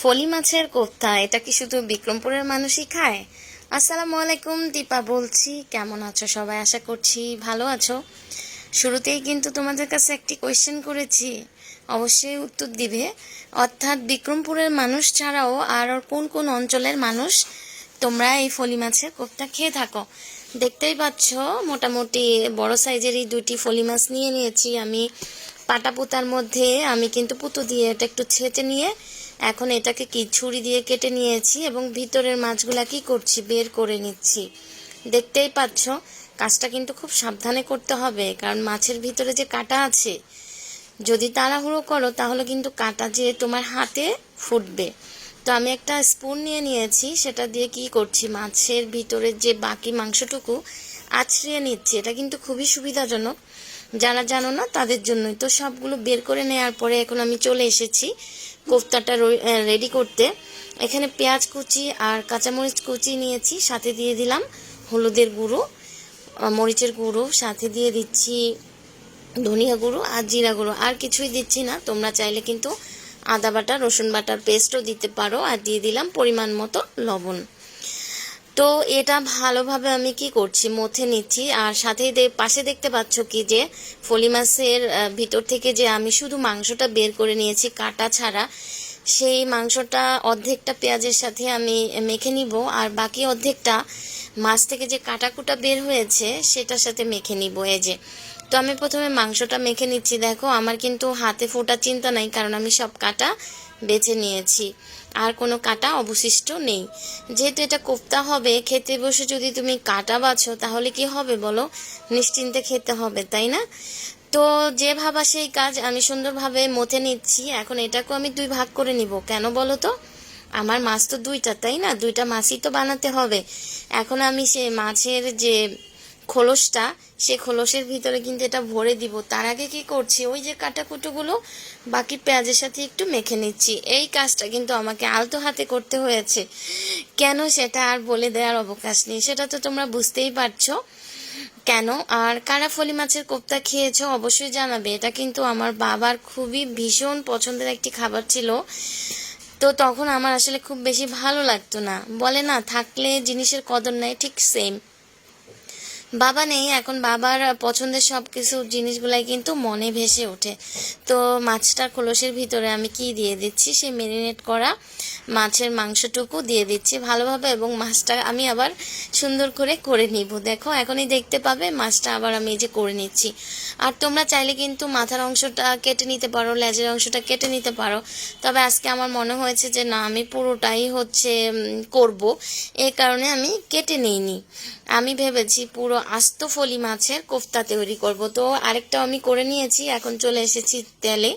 ফলি মাছের কোফতা এটা কি শুধু বিক্রমপুরের মানুষই খায়? আসসালামু আলাইকুম, দীপা বলছি। কেমন আছো সবাই? আশা করছি ভালো আছো। শুরুতেই কিন্তু তোমাদের কাছে একটি কোয়েশ্চেন করেছি, অবশ্যই উত্তর দিবে। অর্থাৎ বিক্রমপুরের মানুষ ছাড়াও আর কোন কোন অঞ্চলের মানুষ তোমরা এই ফলি মাছের কোফতা খেয়ে থাকো? দেখতেই পাচ্ছ মোটামুটি বড় সাইজেরই দুটি ফলি মাছ নিয়ে নিয়েছি আমি। পাটা পুতার মধ্যে আমি কিন্তু পুতো দিয়ে এটা একটু ছেঁচে নিয়ে এখন এটাকে কি ছুরি দিয়ে কেটে নিয়েছি এবং ভিতরের মাছগুলা কি করছি বের করে নিচ্ছি। দেখতেই পাচ্ছ কাজটা কিন্তু খুব সাবধানে করতে হবে, কারণ মাছের ভিতরে যে কাঁটা আছে, যদি তাড়াহুড়ো করো তাহলে কিন্তু কাঁটা যে তোমার হাতে ফুটবে। তো আমি একটা স্পুন নিয়ে নিয়েছি, সেটা দিয়ে কি করছি মাছের ভিতরের যে বাকি মাংসটুকু আছড়িয়ে নিচ্ছি। এটা কিন্তু খুবই সুবিধাজনক, যারা জানো না তাদের জন্যই। তো সবগুলো বের করে নেওয়ার পরে এখন আমি চলে এসেছি কোফতাটা রেডি করতে। এখানে পেঁয়াজ কুচি আর কাঁচামরিচ কুচি নিয়েছি, সাথে দিয়ে দিলাম হলুদের গুঁড়ো, মরিচের গুঁড়ো, সাথে দিয়ে দিচ্ছি ধনিয়া গুঁড়ো আর জিরা গুঁড়ো। আর কিছুই দিচ্ছি না, তোমরা চাইলে কিন্তু আদা বাটা রসুন বাটার পেস্টও দিতে পারো। আর দিয়ে দিলাম পরিমাণ মতো লবণ। তো এটা ভালোভাবে আমি কি করছি মথে নিচ্ছি। আর সাথে পাশে দেখতে পাচ্ছ কি যে ফলি মাছের ভিতর থেকে যে আমি শুধু মাংসটা বের করে নিয়েছি কাটা ছাড়া, সেই মাংসটা অর্ধেকটা পেঁয়াজের সাথে আমি মেখে নিব, আর বাকি অর্ধেকটা মাছ থেকে যে কাটাকুটা বের হয়েছে সেটার সাথে মেখে নিব। এই যে, তো আমি প্রথমে মাংসটা মেখে নিচ্ছি। দেখো আমার কিন্তু হাতে ফোটার চিন্তা নাই, কারণ আমি সব কাটা বেছে নিয়েছি, আর কোনো কাটা অবশিষ্ট নেই। যেহেতু এটা কোফতা হবে, খেতে বসে যদি তুমি কাটা বাছো তাহলে কি হবে বলো? নিশ্চিন্তে খেতে হবে, তাই না? তো যে ভাবা সেই কাজ। আমি সুন্দরভাবে মথে নিচ্ছি। এখন এটাকে আমি দুই ভাগ করে নিব। কেন বলো তো? আমার মাছ তো দুইটা, তাই না? দুইটা মাছই তো বানাতে হবে। এখন আমি সে মাছের যে খোলসটা, সে খোলসের ভিতরে কিন্তু এটা ভরে দিব। তার আগে কি করছি, ওই যে কাটাকুটোগুলো বাকি পেঁয়াজের সাথে একটু মেখে নিচ্ছি। এই কাজটা কিন্তু আমাকে আলতো হাতে করতে হয়েছে। কেন সেটা আর বলে দেওয়ার অবকাশ নেই, সেটা তো তোমরা বুঝতেই পারছো কেন। আর কারা ফলি মাছের কোফতা খেয়েছো অবশ্যই জানাবে। এটা কিন্তু আমার বাবার খুবই ভীষণ পছন্দের একটি খাবার ছিল। তো তখন আমার আসলে খুব বেশি ভালো লাগতো না, বলে না থাকলে জিনিসের কদর নাই, ঠিক সেম। বাবা নেই এখন, বাবার পছন্দের সব কিছু জিনিসগুলাই কিন্তু মনে ভেসে ওঠে। তো মাছটার খোলসের ভিতরে আমি কি দিয়ে দিচ্ছি, সেই ম্যারিনেট করা মাছের মাংসটুকু দিয়ে দিচ্ছি ভালোভাবে, এবং মাছটা আমি আবার সুন্দর করে করে নিব। দেখো এখনই দেখতে পাবে মাছটা আবার আমি এই যে করে নিচ্ছি। আর তোমরা চাইলে কিন্তু মাথার অংশটা কেটে নিতে পারো, লেজের অংশটা কেটে নিতে পারো। তবে আজকে আমার মনে হয়েছে যে না, আমি পুরোটাই করব, এই কারণে আমি কেটে নিইনি। আমি ভেবেছি পুরো আস্ত ফলি মাছের কোফতা তৈরি করব। তো আরেকটাও আমি করে নিয়েছি। এখন চলে এসেছি তেলে,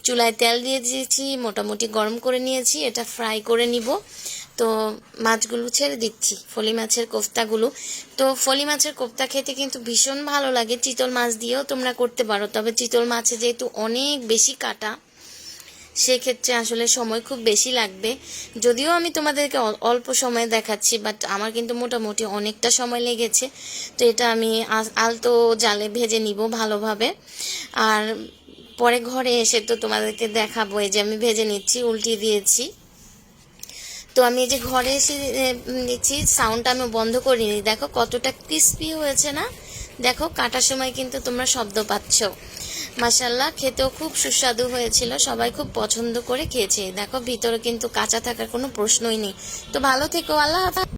চুলায় তেল দিয়ে দিয়েছি, মোটামুটি গরম করে নিয়েছি। এটা ফ্রাই করে নিব। তো মাছগুলো ছেড়ে দিচ্ছি, ফলি মাছের কোফতাগুলো। তো ফলি মাছের কোফতা খেতে কিন্তু ভীষণ ভালো লাগে। চিতল মাছ দিয়েও তোমরা করতে পারো, তবে চিতল মাছে যেহেতু অনেক বেশি কাটা, সেক্ষেত্রে আসলে সময় খুব বেশি লাগবে। যদিও আমি তোমাদেরকে অল্প সময় দেখাচ্ছি, বাট আমার কিন্তু মোটামুটি অনেকটা সময় লেগেছে। তো এটা আমি আলতো জালে ভেজে নিব ভালোভাবে। আর পরে ঘরে এসে তো তোমাদেরকে দেখাবো। এই যে আমি ভেজে নিচ্ছি, উল্টিয়ে দিয়েছি। তো আমি এই যে ঘরে এসে নিচ্ছি, সাউন্ডটা আমি বন্ধ করিনি। দেখো কতটা ক্রিস্পি হয়েছে না? দেখো কাটার সময় কিন্তু তোমরা শব্দ পাচ্ছ। মাশাআল্লাহ, খেতেও খুব সুস্বাদু হয়েছিল, সবাই খুব পছন্দ করে খেয়েছে। দেখো ভিতরে কিন্তু কাঁচা থাকার কোনো প্রশ্নই নেই। তো ভালো থেকো, আল্লাহ হাফেজ।